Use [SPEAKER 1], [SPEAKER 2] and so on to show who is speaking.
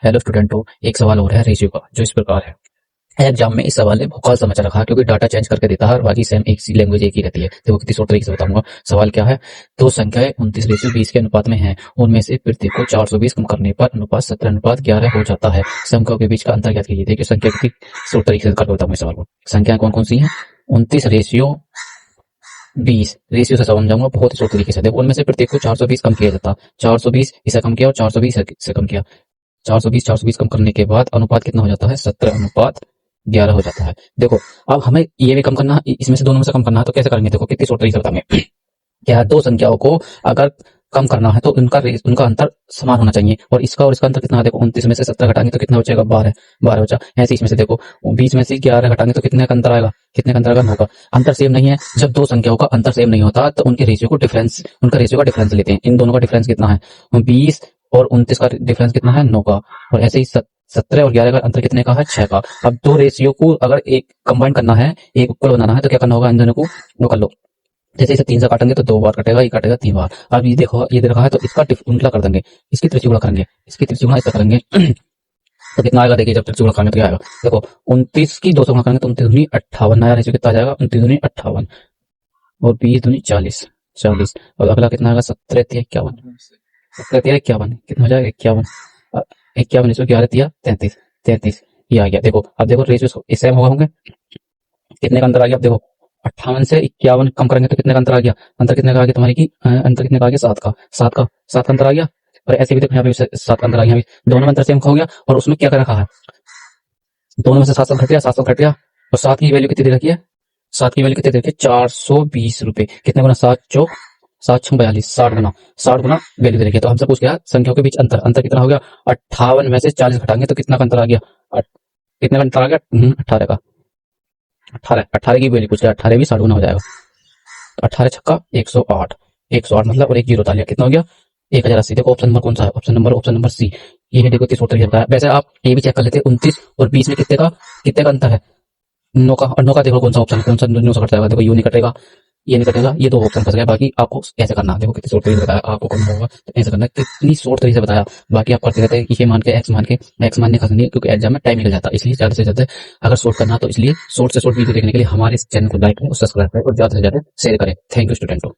[SPEAKER 1] Hello स्टूडेंटों, एक सवाल हो रहा है रेशियो का, जो इस प्रकार है। एग्जाम में इस सवाल ने भौकाल सा मचा रखा है, क्योंकि डाटा चेंज करके देता है और बाकी सेम एक सी लैंग्वेज एक ही रहती है। देखो कितनी शॉर्ट तरीके से बताऊंगा। सवाल क्या है, दो संख्याएं 29:20 के अनुपात में हैं। उनमें से प्रत्येक को 420 कम करने पर अनुपात 17:11 हो जाता है। संख्याओं के बीच का अंतर ज्ञात कीजिए। देखिए संख्या कितनी शॉर्ट तरीके से करके बताऊंगा इस सवाल को। संख्याएं कौन कौन सी हैं? 29:20 रेशियो से समझाऊंगा बहुत ही शॉर्ट तरीके से। देखो उनमें से प्रत्येक को 420 कम किया जाता है। 420 इसे कम किया और 420 से कम किया। 420 कम करने के बाद अनुपात कितना हो जाता है? 17:11 हो जाता है। देखो अब हमें ये भी कम करना है, इसमें से दोनों में से कम करना है, तो कैसे करेंगे? देखो कितनी शॉर्ट तरीके से बताएंगे। क्या है, दो संख्याओं को अगर कम करना है तो उनका अंतर समान होना चाहिए। और इसका और इसका अंतर कितना है? देखो 29 में से 17 घटाएंगे तो कितना बचेगा? 12 12 बचा। ऐसे इसमें से देखो 20 में से 11 घटाएंगे तो कितने का अंतर आएगा? कितने का अंतर आएगा? 9 का। अंतर सेम नहीं है। जब दो संख्याओं का अंतर सेम नहीं होता तो उनका रेशियो का डिफरेंस लेते हैं। इन दोनों का डिफरेंस कितना है? 20 और 29 का डिफरेंस कितना है? 9 का। और ऐसे ही 17 और 11 का अंतर कितने का है? 6 का। अब दो रेशियो को अगर एक कंबाइन करना है, एक इक्वल बनाना है, तो क्या करना होगा? इन दोनों को वो कर लो। जैसे इसे 3 से काटेंगे तो 2 बार कटेगा, ये काटेगा 3 बार। अब ये देखो, ये दे रखा है तो इसका उल्टा कर देंगे, इसकी त्रिज्या गुणा करेंगे, इसकी त्रिज्या गुणा इस पर करेंगे। तो कितना आएगा? देखिए जब त्रिज्या गुणा करेंगे तो क्या आएगा? देखो 29 की 2 से गुणा करेंगे तो 29 दूनी 58 नया रेशियो कितना आ जाएगा? 29 दूनी 58 और 20 दूनी 40 40। और अगला कितना आएगा? 17 तिया 51 17 तिया 51 कितना हो जाएगा? 51 51 इसमें 11 तिया 33 33 ये आ गया। देखो अब देखो रेशियो सेम होंगे। कितने का अंतर आ गया? अब देखो 58 से 51 कम करेंगे तो कितने का अंतर आ गया? अंतर कितने का आ गया तुम्हारी की? अंतर कितने का आ गया? 7 का अंतर आ गया। और ऐसे भी देखो यहाँ पे 7 का अंतर आ गया। दोनों में अंतर सेम हो गया। और उसमें क्या कर रखा है? दोनों में से 7 घट गया, 7 घट गया। और 7 की वैल्यू कितनी दे रखी है? 7 की वैल्यू कितनी दे रखी है? 420 रुपए। कितने गुना? 7 चौक 7 6 42 60 गुना वैल्यू दे रखी है। तो हमसे पूछ गया संख्याओं के बीच अंतर। अंतर कितना हो गया? 58 में से 40 घटाएंगे तो कितना का अंतर आ गया? कितने का अंतर आ गया? 18 का। 18 की वैल्यू पूछ रहा है। 18 भी 60 गुना हो जाएगा। 18 छक्का 108 108 मतलब, और एक जीरो डालिया, कितना हो गया? 1080। देखो ऑप्शन नंबर कौन सा है? Option number C. ये है। देखो 30 तरीके है। वैसे आप ये भी चेक कर लेते हैं 29 और 20 में कितने का अंतर है? 9 का। और 9 का देखो कौन सा ऑप्शन, कौन सा 9 से कट जाएगा? देखो यू नहीं कटेगा, ये नहीं कटेगा, ये दो ऑप्शन फंस गया। बाकी आपको ऐसे करना है। देखो कितनी शॉर्ट तरीके से बताया, आपको करना होगा तो ऐसे करना है। कितनी शॉर्ट तरीके से बताया। बाकी आप करते रहते हैं कि ये मान के एक्स मान के खत्म नहीं, क्योंकि एग्जाम में टाइम निकल जाता है। इसलिए ज्यादा से ज्यादा अगर शॉर्ट करना तो इसलिए शॉर्ट से शॉर्ट वीडियो देखने के लिए हमारे इस चैनल को लाइक करें और सब्सक्राइब करें और ज्यादा से ज्यादा शेयर करें। Thank you स्टूडेंटों।